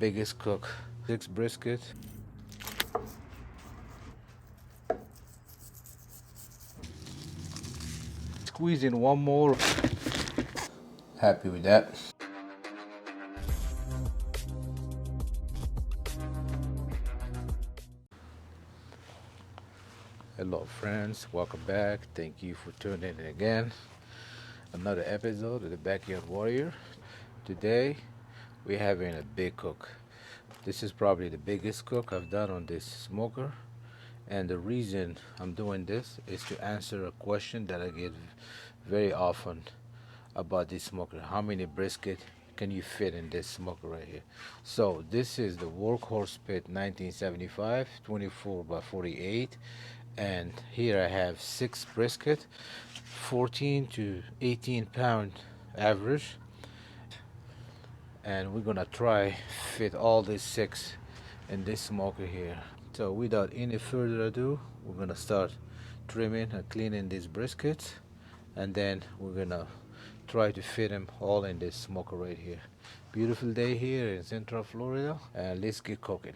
biggest cook. 6 brisket. Squeeze in one more. Happy with that. Hello friends, welcome back. Thank you for tuning in again. Another episode of the Backyard Warrior. Today we're having a big cook. This is probably the biggest cook I've done on this smoker, and the reason I'm doing this is to answer a question that I get very often about this smoker. How many brisket can you fit in this smoker right here? So this is the Workhorse Pit 1975 24 by 48, and here I have 6 brisket, 14 to 18 pound average, and we're gonna try fit all these 6 in this smoker here. So without any further ado, we're gonna start trimming and cleaning these briskets, and then we're gonna try to fit them all in this smoker right here. Beautiful day here in Central Florida, and let's get cooking.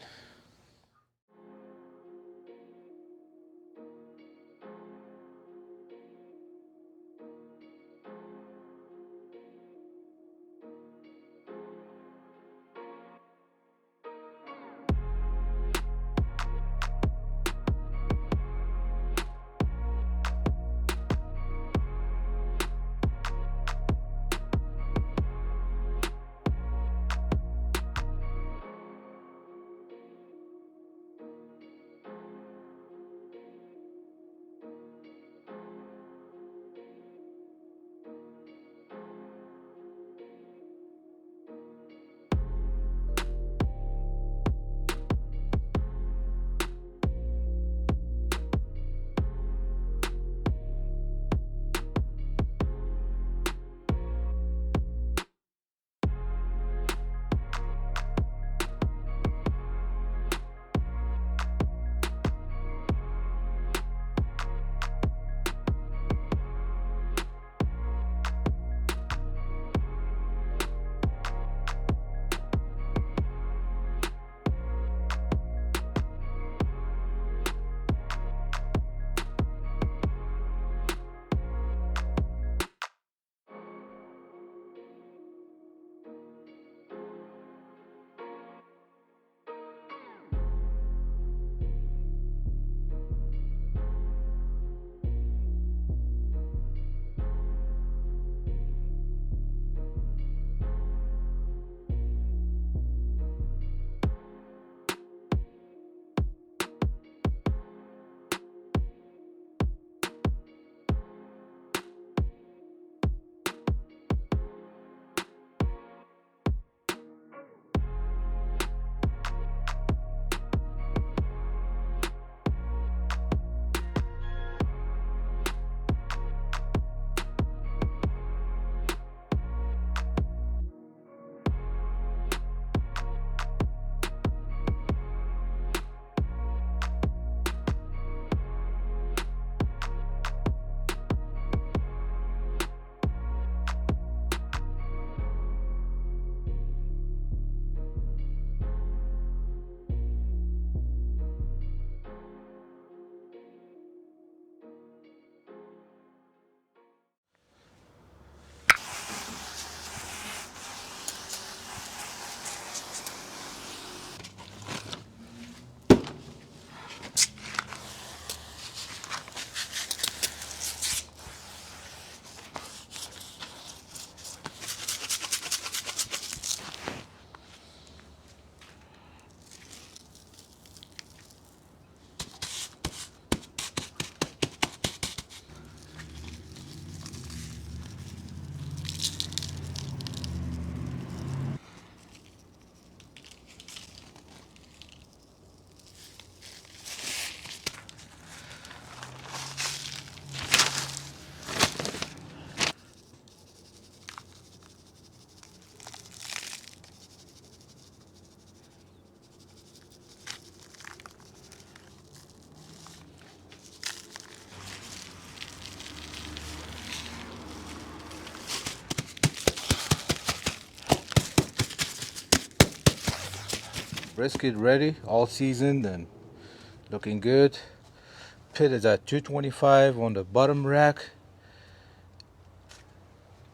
Brisket ready, all seasoned and looking good. Pit is at 225 on the bottom rack,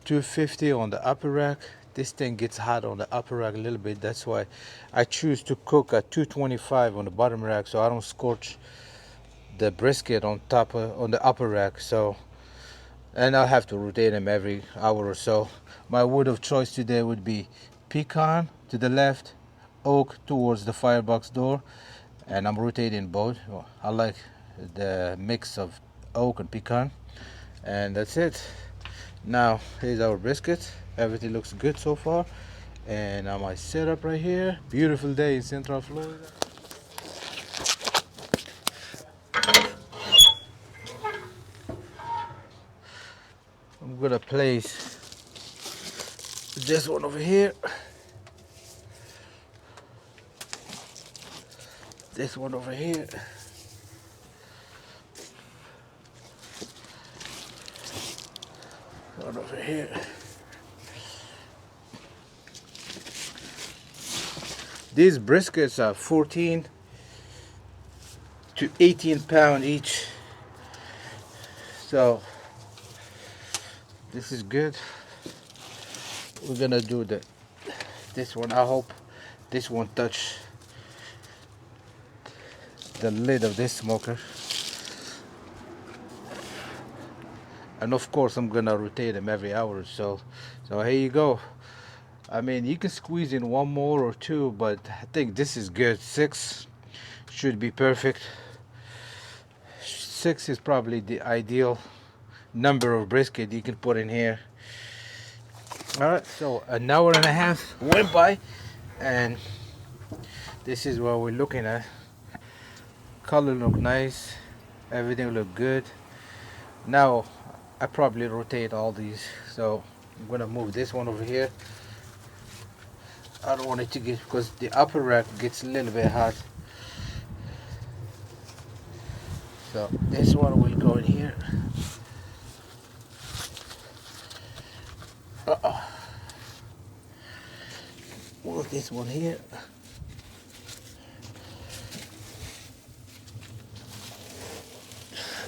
250 on the upper rack. This thing gets hot on the upper rack a little bit. That's why I choose to cook at 225 on the bottom rack, so I don't scorch the brisket on top on the upper rack. So, and I'll have to rotate them every hour or so. My wood of choice today would be pecan to the left, oak towards the firebox door, and I'm rotating both. I like the mix of oak and pecan, and that's it. Now here's our brisket. Everything looks good so far, and now my setup right here. Beautiful day in Central Florida. I'm gonna place this one over here, this one over here, one over here. These briskets are 14 to 18 pounds each, so this is good. We're gonna do this one. I hope this won't touch the lid of this smoker, and of course I'm gonna rotate them every hour or so. So here you go. I mean, you can squeeze in one more or two, but I think this is good. 6 should be perfect. 6 is probably the ideal number of brisket you can put in here. Alright, so an hour and a half went by, and this is what we're looking at. Color look nice, everything look good. Now I probably rotate all these, so I'm gonna move this one over here. I don't want it to get, because the upper rack gets a little bit hot. So this one will go in here. Move this one here.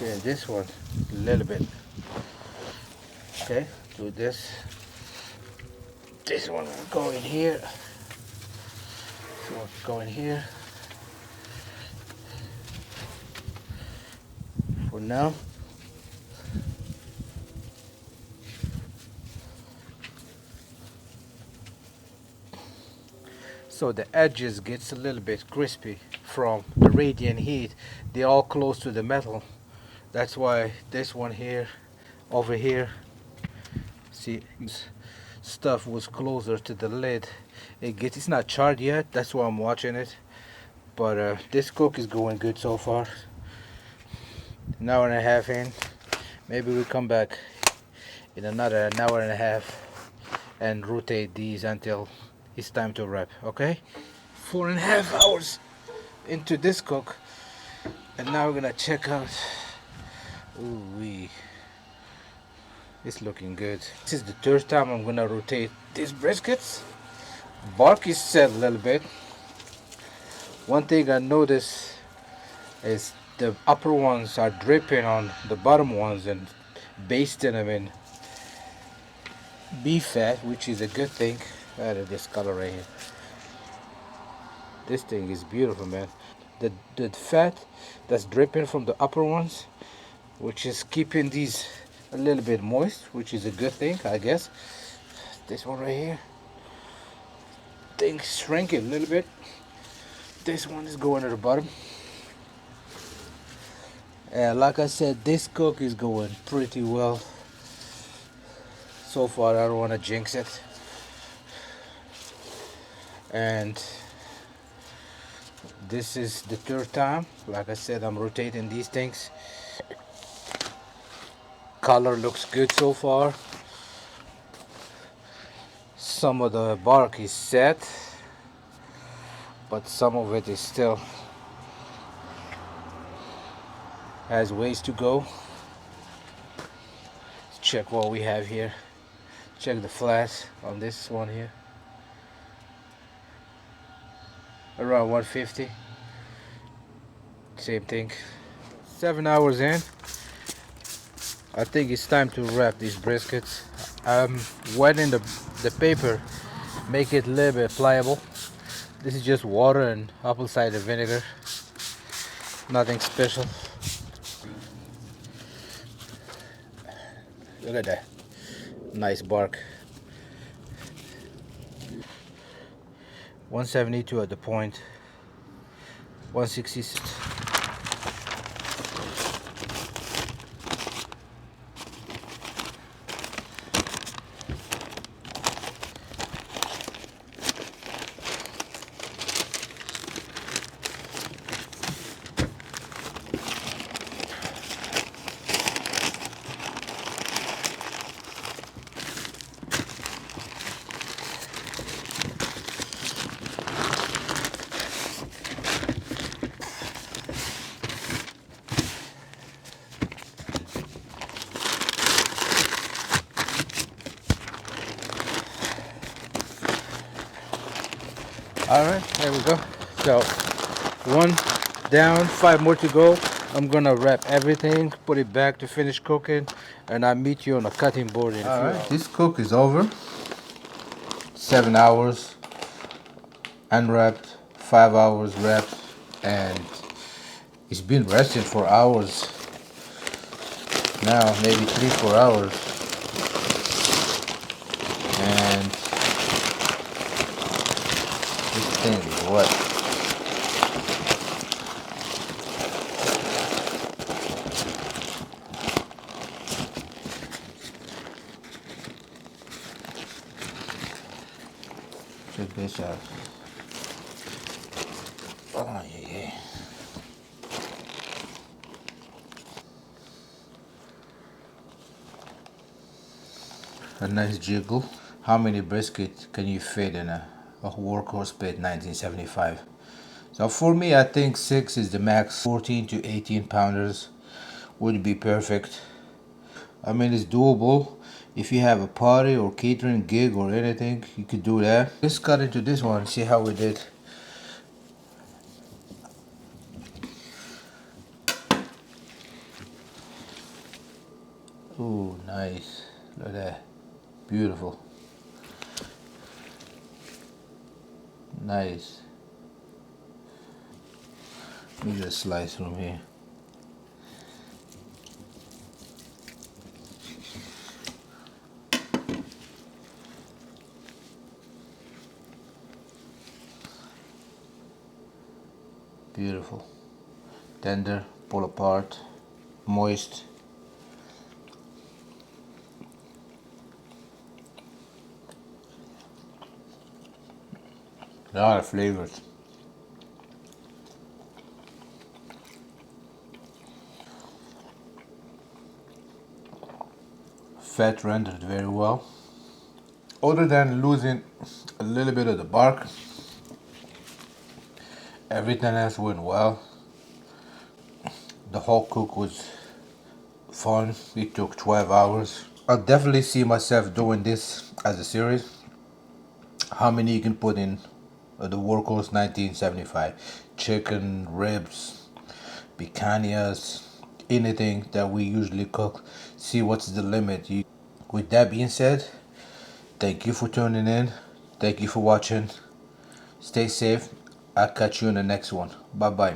Yeah, this one a little bit. Okay, do this. This one will go in here. This one will go in here. For now. So the edges gets a little bit crispy from the radiant heat. They're all close to the metal. That's why this one here, over here, see, stuff was closer to the lid. It's not charred yet. That's why I'm watching it. But this cook is going good so far. An hour and a half in. Maybe we'll come back in another an hour and a half and rotate these until it's time to wrap. Okay, 4.5 hours into this cook, and now we're gonna check out. Ooh wee, it's looking good. This is the third time I'm gonna rotate these briskets. Bark is set a little bit. One thing I noticed is the upper ones are dripping on the bottom ones and basting them in beef fat, which is a good thing. Out of this color right here. This thing is beautiful, man. The fat that's dripping from the upper ones, which is keeping these a little bit moist, which is a good thing, I guess. This one right here, things shrinking a little bit. This one is going to the bottom. And like I said, this cook is going pretty well so far. I don't want to jinx it. And this is the third time. Like I said, I'm rotating these things. Color looks good so far. Some of the bark is set, but some of it is still has ways to go. Let's check what we have here. Check the flat on this one here. around 150. Same thing. 7 hours in. I think it's time to wrap these briskets. I'm wetting the paper, make it a little bit pliable. This is just water and apple cider vinegar. Nothing special. Look at that. Nice bark. 172 at the point. 160. Alright, there we go. So, one down, 5 more to go. I'm gonna wrap everything, put it back to finish cooking, and I'll meet you on a cutting board in a few hours. This cook is over. 7 hours unwrapped, 5 hours wrapped, and it's been resting for hours now, maybe 3-4 hours. And this thing is wet. Check this out. Oh yeah. A nice jiggle. How many brisket can you fit in a Workhorse pit 1975? So for me, I think 6 is the max. 14 to 18 pounders would be perfect. I mean, it's doable. If you have a party or catering gig or anything, you could do that. Let's cut into this one, see how we did. Ooh, nice. Look at that. Beautiful. Nice. Let me just slice from here. Beautiful. Tender, pull apart, moist. A lot of flavors. Fat rendered very well. Other than losing a little bit of the bark, everything else went well. The whole cook was fun. It took 12 hours. I definitely see myself doing this as a series. How many you can put in the Workhorse 1975? Chicken, ribs, picanhas, anything that we usually cook. See what's the limit. With that being said, thank you for tuning in. Thank you for watching. Stay safe. I'll catch you in the next one. Bye bye.